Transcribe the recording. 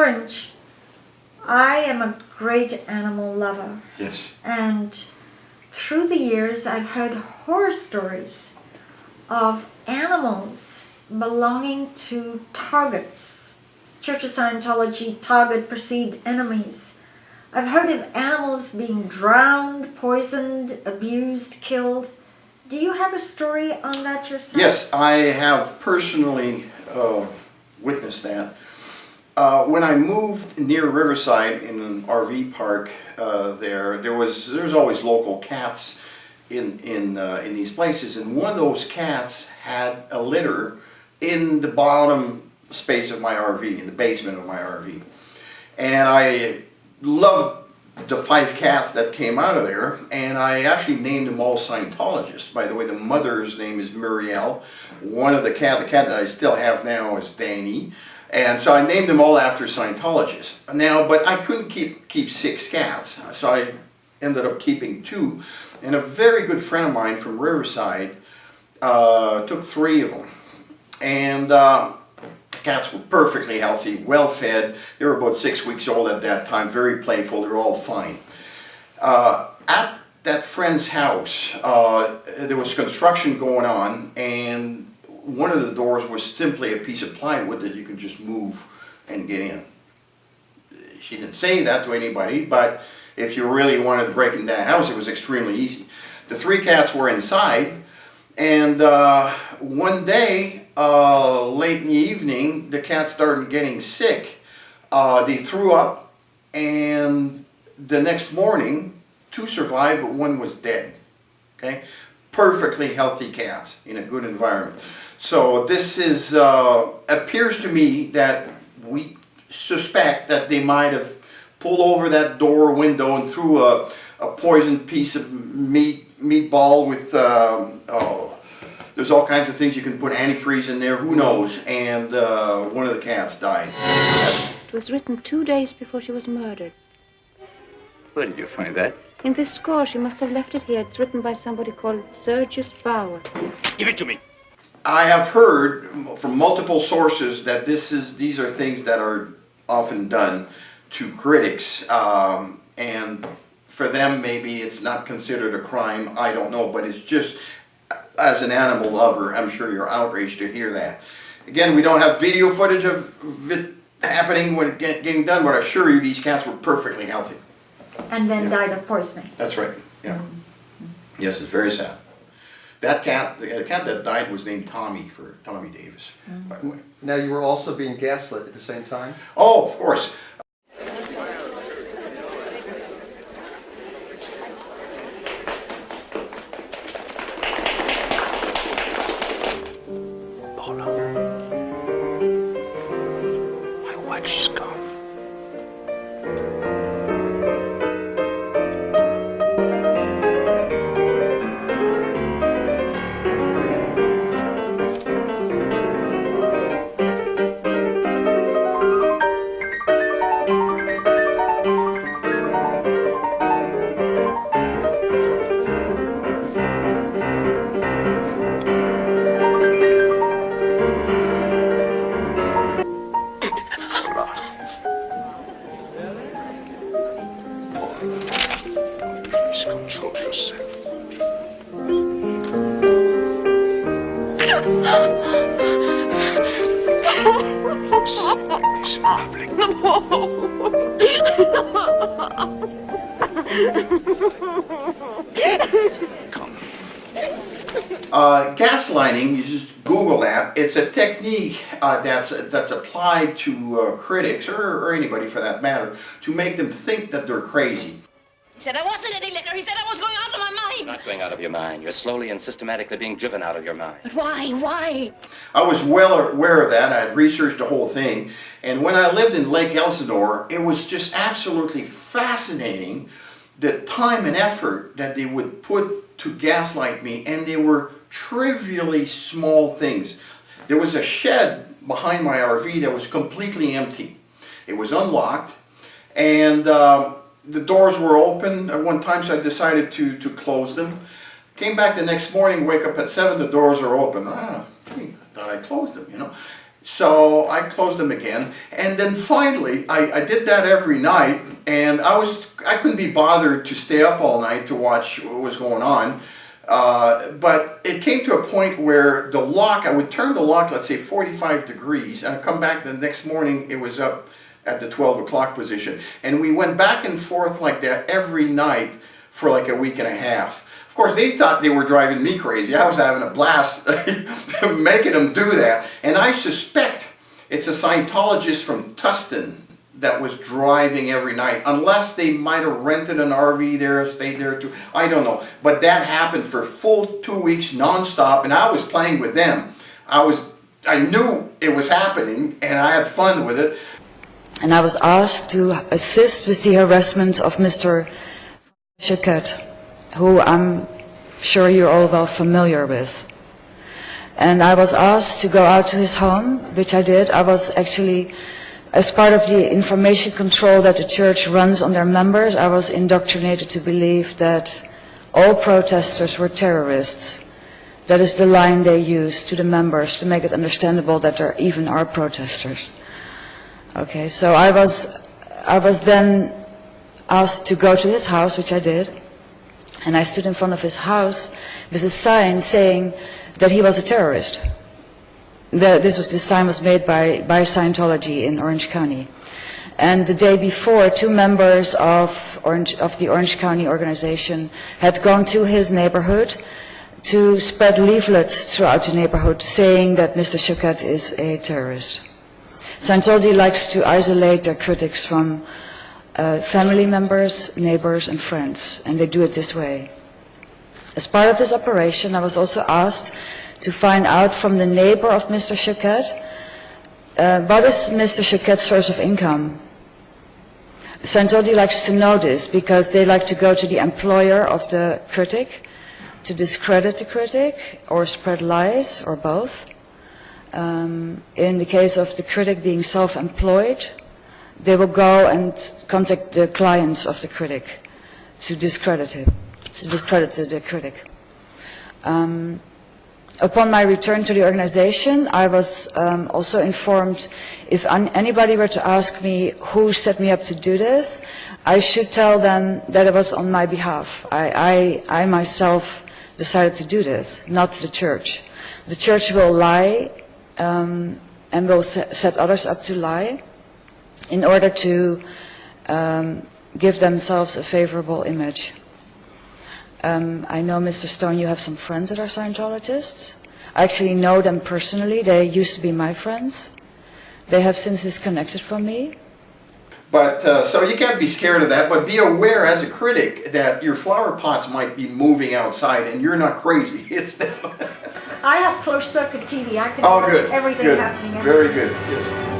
Anonorange, I am a great animal lover. Yes. And through the years, I've heard horror stories of animals belonging to targets. Church of Scientology, target perceived enemies. I've heard of animals being drowned, poisoned, abused, killed. Do you have a story on that yourself? Yes, I have personally witnessed that. When I moved near Riverside in an RV park there's always local cats in these places, and one of those cats had a litter in the bottom space of my RV, in the basement of my RV. And I loved the 5 cats that came out of there, and I actually named them all Scientologists. By the way, the mother's name is Muriel. One of the cat that I still have now is Danny. And so I named them all after Scientologists. Now, but I couldn't keep 6 cats, so I ended up keeping 2. And a very good friend of mine from Riverside took 3 of them. And cats were perfectly healthy, well fed. They were about 6 weeks old at that time, very playful, they were all fine. At that friend's house, there was construction going on, and one of the doors was simply a piece of plywood that you could just move and get in. She didn't say that to anybody, but if you really wanted to break into that house, it was extremely easy. The 3 cats were inside, and one day, late in the evening, the cats started getting sick. They threw up, and the next morning, 2 survived, but 1 was dead. Okay, perfectly healthy cats in a good environment. So this is appears to me that we suspect that they might have pulled over that door window and threw a poisoned piece of meatball with there's all kinds of things you can put antifreeze in there, who knows, and one of the cats died. It was written 2 days before she was murdered. Where did you find that? In this score, she must have left it here. It's written by somebody called Sergius Bauer. Give it to me. I have heard from multiple sources that these are things that are often done to critics, and for them maybe it's not considered a crime, I don't know, but it's just, as an animal lover, I'm sure you're outraged to hear that. Again, we don't have video footage of it happening when getting done, but I assure you these cats were perfectly healthy. And then died of poisoning. That's right, yeah. Yes, it's very sad. That cat, the cat that died was named Tommy, for Tommy Davis, by the way. Now, you were also being gaslit at the same time? Oh, of course. Paula. My watch is gone. Please control yourself. This in public. Come. Gaslighting, you just Google that. It's a technique that's applied to critics, or anybody for that matter, to make them think that they're crazy. He said I wasn't any liquor. He said I was going out of my mind. You're not going out of your mind. You're slowly and systematically being driven out of your mind. But why? Why? I was well aware of that. I had researched the whole thing. And when I lived in Lake Elsinore, it was just absolutely fascinating the time and effort that they would put to gaslight me. And they were trivially small things. There was a shed behind my RV that was completely empty. It was unlocked. And the doors were open at one time, so I decided to close them. Came back the next morning, wake up at 7, the doors are open. I thought I closed them, you know. So I closed them again, and then finally I did that every night, and I couldn't be bothered to stay up all night to watch what was going on. But it came to a point where the lock, I would turn the lock, let's say 45 degrees, and I'd come back the next morning, it was up at the 12 o'clock position. And we went back and forth like that every night for like a week and a half. Of course, they thought they were driving me crazy. I was having a blast making them do that. And I suspect it's a Scientologist from Tustin that was driving every night, unless they might have rented an RV there, stayed there too. I don't know. But that happened for full 2 weeks nonstop, and I was playing with them. I knew it was happening, and I had fun with it. And I was asked to assist with the harassment of Mr. Choquette, who I'm sure you're all well familiar with. And I was asked to go out to his home, which I did. I was actually, as part of the information control that the church runs on their members, I was indoctrinated to believe that all protesters were terrorists. That is the line they use to the members to make it understandable that there even are protesters. Okay, so I was then asked to go to his house, which I did, and I stood in front of his house with a sign saying that he was a terrorist. This sign was made by Scientology in Orange County. And the day before, 2 members of the Orange County organization had gone to his neighborhood to spread leaflets throughout the neighborhood saying that Mr. Choquette is a terrorist. Scientology likes to isolate their critics from family members, neighbors, and friends, and they do it this way. As part of this operation, I was also asked to find out from the neighbor of Mr. Choquette what is Mr. Choquette's source of income. Scientology likes to know this because they like to go to the employer of the critic to discredit the critic or spread lies or both. In the case of the critic being self-employed, they will go and contact the clients of the critic to discredit him, to discredit the critic. Upon my return to the organization, I was also informed if anybody were to ask me who set me up to do this, I should tell them that it was on my behalf. I myself decided to do this, not the church. The church will lie and will set others up to lie in order to give themselves a favorable image. I know, Mr. Stone, you have some friends that are Scientologists. I actually know them personally. They used to be my friends. They have since disconnected from me. But, so you can't be scared of that, but be aware as a critic that your flower pots might be moving outside and you're not crazy. It's them. I have closed circuit TV. I can Oh, watch good. everything Good. happening. Very good. Yes.